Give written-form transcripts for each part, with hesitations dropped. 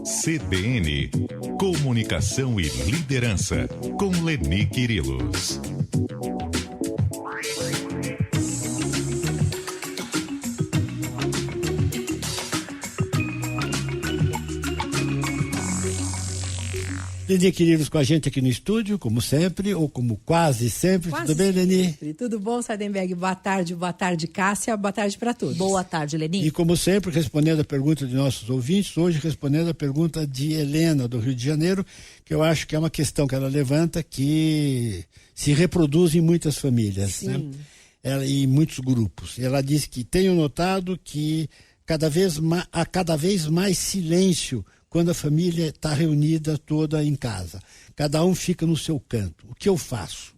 CBN, Comunicação e Liderança, com Leni Quirilos. Leni Quirilos com a gente aqui no estúdio, como sempre, ou como quase sempre. Tudo bem, Leni? Sempre. Tudo bom, Sardenberg? Boa tarde, Cássia. Boa tarde para todos. Boa tarde, Leni. E como sempre, respondendo a pergunta de nossos ouvintes, hoje respondendo a pergunta de Helena, do Rio de Janeiro, que eu acho que é uma questão que ela levanta que se reproduz em muitas famílias, Sim. né? E em muitos grupos. Ela diz que tenho notado que há cada vez mais silêncio quando a família está reunida toda em casa. Cada um fica no seu canto. O que eu faço?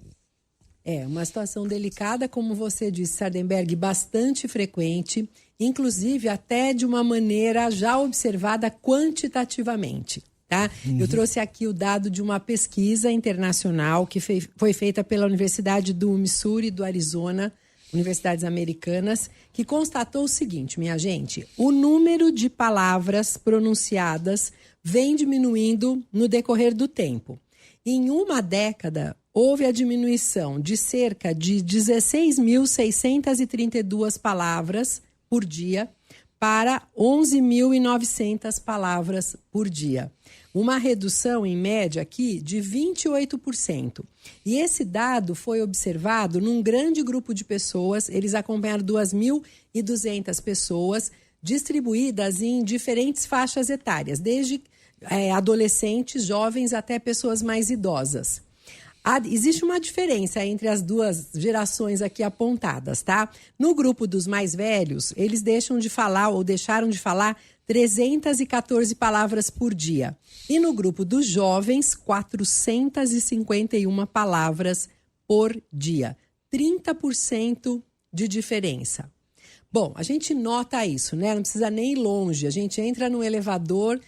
É uma situação delicada, como você disse, Sardenberg, bastante frequente, inclusive até de uma maneira já observada quantitativamente. Tá? Eu trouxe aqui o dado de uma pesquisa internacional que foi feita pela Universidade do Missouri, do Arizona, universidades americanas, que constatou o seguinte, minha gente: o número de palavras pronunciadas vem diminuindo no decorrer do tempo. Em uma década, houve a diminuição de cerca de 16.632 palavras por dia para 11.900 palavras por dia. Uma redução, em média, aqui de 28%. E esse dado foi observado num grande grupo de pessoas. Eles acompanharam 2.200 pessoas, distribuídas em diferentes faixas etárias, desde adolescentes, jovens, até pessoas mais idosas. Existe uma diferença entre as duas gerações aqui apontadas, tá? No grupo dos mais velhos, eles deixaram de falar 314 palavras por dia. E no grupo dos jovens, 451 palavras por dia. 30% de diferença. Bom, a gente nota isso, né? Não precisa nem ir longe. A gente entra no elevador.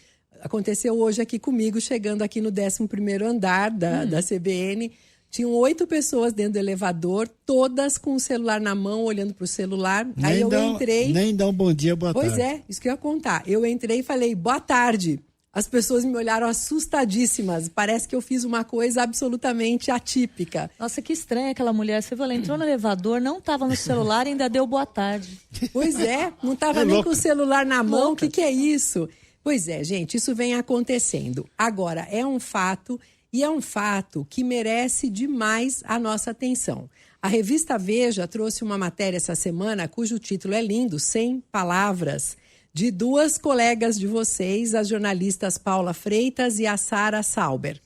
Aconteceu hoje aqui comigo, chegando aqui no 11º andar da CBN. Tinham 8 pessoas dentro do elevador, todas com o celular na mão, olhando para o celular. Aí eu entrei... Nem dá um bom dia, boa tarde. Pois é, isso que eu ia contar. Eu entrei e falei, boa tarde. As pessoas me olharam assustadíssimas. Parece que eu fiz uma coisa absolutamente atípica. Nossa, que estranha aquela mulher. Você viu, ela entrou no elevador, não estava no celular e ainda deu boa tarde. Pois é, não estava nem com o celular na mão. O que é isso? Pois é, gente, isso vem acontecendo. Agora, é um fato, e é um fato que merece demais a nossa atenção. A revista Veja trouxe uma matéria essa semana, cujo título é lindo, 100 palavras, de 2 colegas de vocês, as jornalistas Paula Freitas e a Sara Sauber.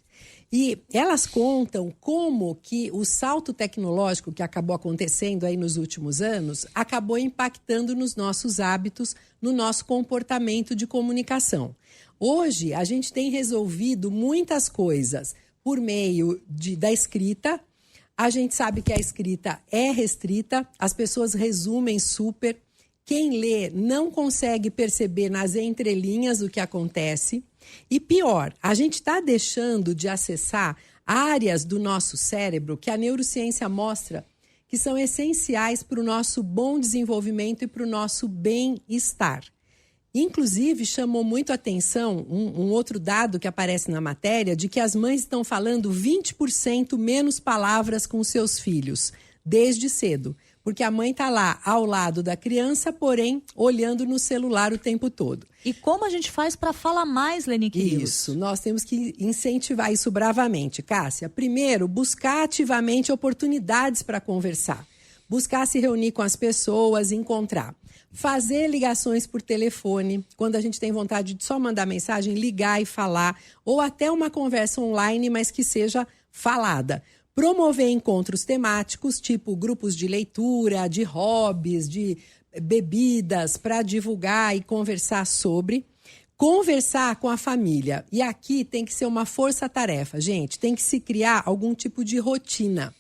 E elas contam como que o salto tecnológico que acabou acontecendo aí nos últimos anos acabou impactando nos nossos hábitos, no nosso comportamento de comunicação. Hoje, a gente tem resolvido muitas coisas por meio da escrita. A gente sabe que a escrita é restrita, as pessoas resumem super. Quem lê não consegue perceber nas entrelinhas o que acontece. E pior, a gente está deixando de acessar áreas do nosso cérebro que a neurociência mostra que são essenciais para o nosso bom desenvolvimento e para o nosso bem-estar. Inclusive, chamou muito a atenção um outro dado que aparece na matéria, de que as mães estão falando 20% menos palavras com seus filhos, desde cedo. Porque a mãe está lá ao lado da criança, porém olhando no celular o tempo todo. E como a gente faz para falar mais, Leni Quirilos? Isso, nós temos que incentivar isso bravamente, Cássia. Primeiro, buscar ativamente oportunidades para conversar. Buscar se reunir com as pessoas, encontrar. Fazer ligações por telefone, quando a gente tem vontade de só mandar mensagem, ligar e falar. Ou até uma conversa online, mas que seja falada. Promover encontros temáticos, tipo grupos de leitura, de hobbies, de bebidas, para divulgar e conversar sobre. Conversar com a família. E aqui tem que ser uma força-tarefa, gente. Tem que se criar algum tipo de rotina.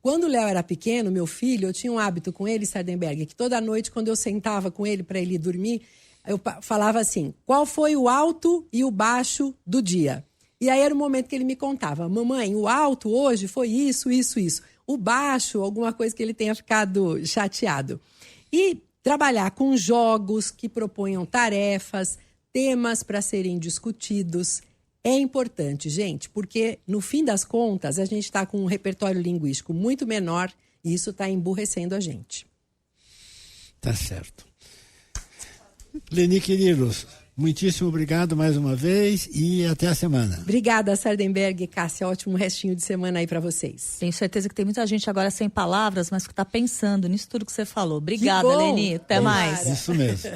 Quando o Léo era pequeno, meu filho, eu tinha um hábito com ele, Sardenberg, que toda noite, quando eu sentava com ele para ele dormir, eu falava assim, qual foi o alto e o baixo do dia? E aí era o momento que ele me contava, mamãe, o alto hoje foi isso, isso, isso. O baixo, alguma coisa que ele tenha ficado chateado. E trabalhar com jogos que proponham tarefas, temas para serem discutidos. É importante, gente, porque no fim das contas a gente está com um repertório linguístico muito menor e isso está emburrecendo a gente. Tá certo. Leni, queridos, muitíssimo obrigado mais uma vez e até a semana. Obrigada, Sardenberg e Cássia. Ótimo restinho de semana aí para vocês. Tenho certeza que tem muita gente agora sem palavras, mas que está pensando nisso tudo que você falou. Obrigada, Leni. Até mais. Isso mesmo.